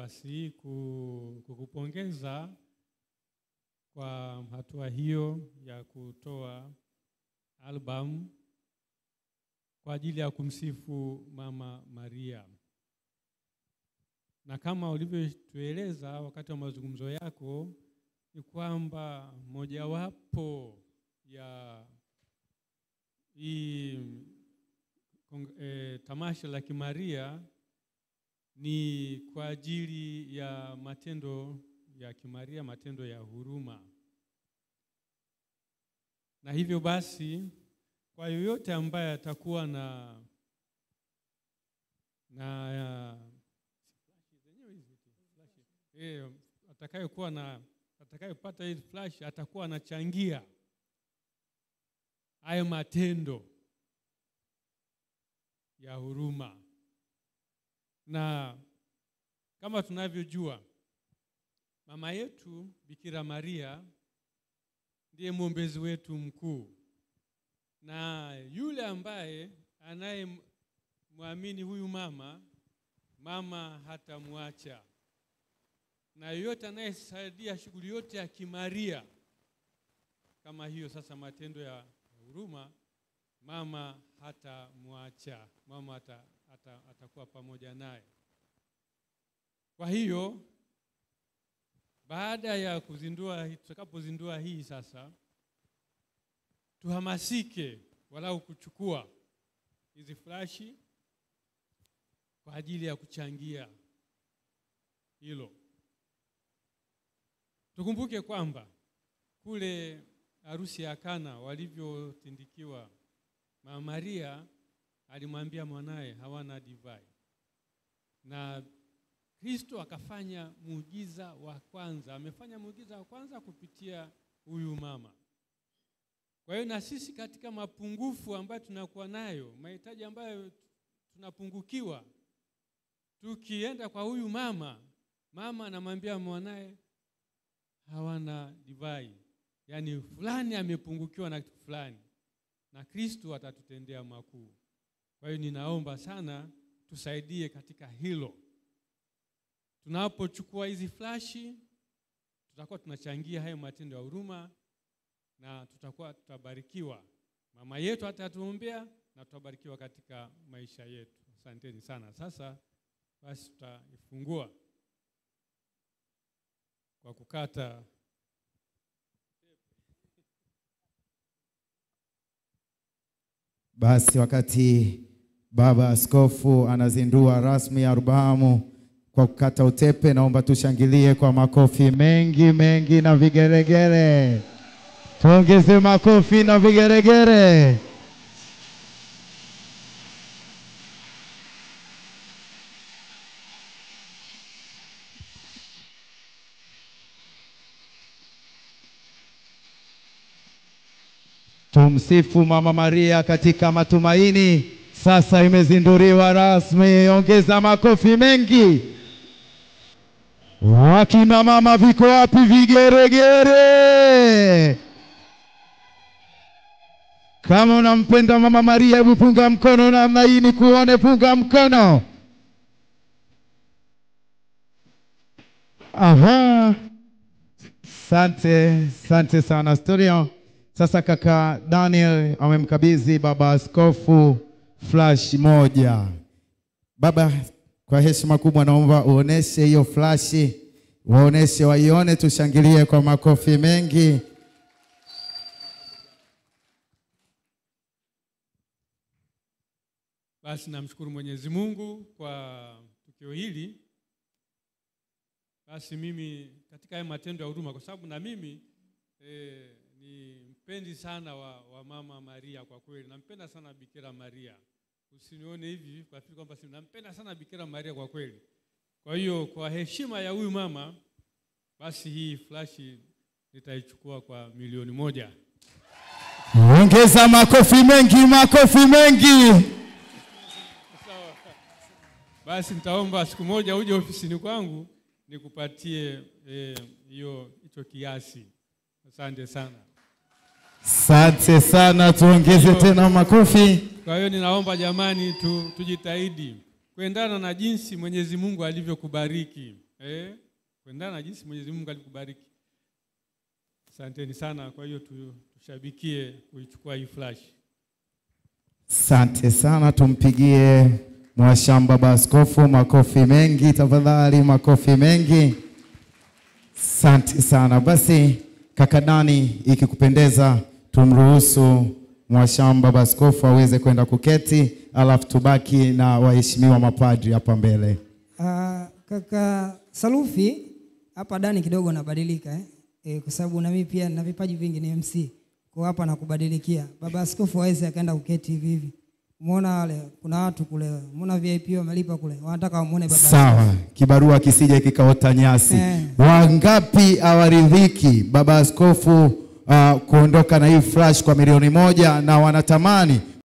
nafasi hii kukupongeza kwa hatua hiyo ya kutoa album kwa ajili ya kumsifu Mama Maria. Na kama ulivyotueleza wakati wa mazungumzo yako, ni kwamba mojawapo ya tamasha la Kimaria ni kwa ajili ya matendo ya Kimaria, matendo ya huruma. Na hivyo basi, kwa yoyote ambaye atakuwa atakayepata hii flash atakuwa anachangia hayo matendo ya huruma. Na kama tunavyojua, mama yetu Bikira Maria ndiye mwombezi wetu mkuu, na yule ambaye anayemwamini huyu mama hatamwacha, na yote anayesaidia shughuli yote ya Kimaria kama hiyo sasa matendo ya huruma, mama hatamwacha, mama atakuwa pamoja naye. Kwa hiyo baada ya tutakapozindua hii sasa, tuhamasike walau kuchukua hizi flashi kwa ajili ya kuchangia hilo. Tukumbuke kwamba kule harusi ya Kana walivyotindikiwa, Mama Maria alimwambia mwanae hawana divai, na Kristo akafanya muujiza wa kwanza. Amefanya muujiza wa kwanza kupitia huyu mama. Kwa hiyo na sisi katika mapungufu ambayo tunakuwa nayo, mahitaji ambayo tunapungukiwa, tukienda kwa huyu mama anamwambia mwanae hawana divai, yani fulani amepungukiwa na kitu fulani, na Kristo atatutendea makuu. Kwa hiyo ninaomba sana tusaidie katika hilo. Tunapochukua hizi flashi, tutakuwa tunachangia hayo matendo ya huruma, na tutabarikiwa. Mama yetu atatuombea na tutabarikiwa katika maisha yetu. Asanteni sana. Sasa basi tutaifungua kwa kukata. Basi wakati Baba Askofu anazindua rasmi albamu kwa kukata utepe, naomba tushangilie kwa makofi mengi na vigeregere. Tuongeze makofi na vigeregere. Tumsifu Mama Maria katika matumaini. Sasa imezinduliwa rasmi. Ongeza makofi mengi. Wakina mama viko wapi vigeregere? Kama unampenda Mama Maria, hebu punga mkono namna hii ni kuone, punga mkono. Aha. Asante sana studio. Sasa kaka Daniel amemkabidhi Baba Askofu flash moja. Baba, kwa heshima kubwa naomba uoneshe hiyo flashi. Waoneshe waione, tushangilie kwa makofi mengi. Basi namshukuru Mwenyezi Mungu kwa tukio hili. Basi mimi katika haya matendo ya huruma, kwa sababu na mimi ni mpendi sana wa Mama Maria kwa kweli. Nampenda sana Bikira Maria. Usinione hivi kwa fikiri kwamba nampenda sana Bikira Maria kwa kweli. Kwa hiyo kwa heshima ya huyu mama, basi hii flashi nitaichukua kwa 1,000,000. Ongeza makofi mengi. Basi nitaomba siku moja uje ofisini kwangu nikupatie hicho kiasi. Asante sana. Asante sana, tuongeze tena makofi. Kwa hiyo ninaomba jamani tujitahidi kuendana na jinsi Mwenyezi Mungu alivyokubariki. kuendana na jinsi Mwenyezi Mungu alikubariki. Asanteni sana, kwa hiyo tushabikie kuichukua hii flash. Asante sana, tumpigie Mwashamba Baba Askofu makofi mengi tafadhali, makofi mengi. Asante sana. Basi kaka Dani, ikikupendeza tumruhusu Mwashamba Baba Askofu aweze kwenda kuketi, alafu tubaki na waheshimiwa mapadri hapa mbele. Kaka Salufi, hapa Dani kidogo nabadilika kwa sababu na mimi pia na vipaji vingi, ni MC. Kwa hapa nakubadilikia. Baba Askofu aweze akaenda kuketi hivi hivi. Umeona wale kuna watu kule, umeona VIP wamelipa kule, wanataka wamuone baba. Sawa, kibarua kisije kikaota nyasi. Wangapi awaridhiki Baba Askofu kuondoka na hii flash kwa 1,000,000 na wanatamani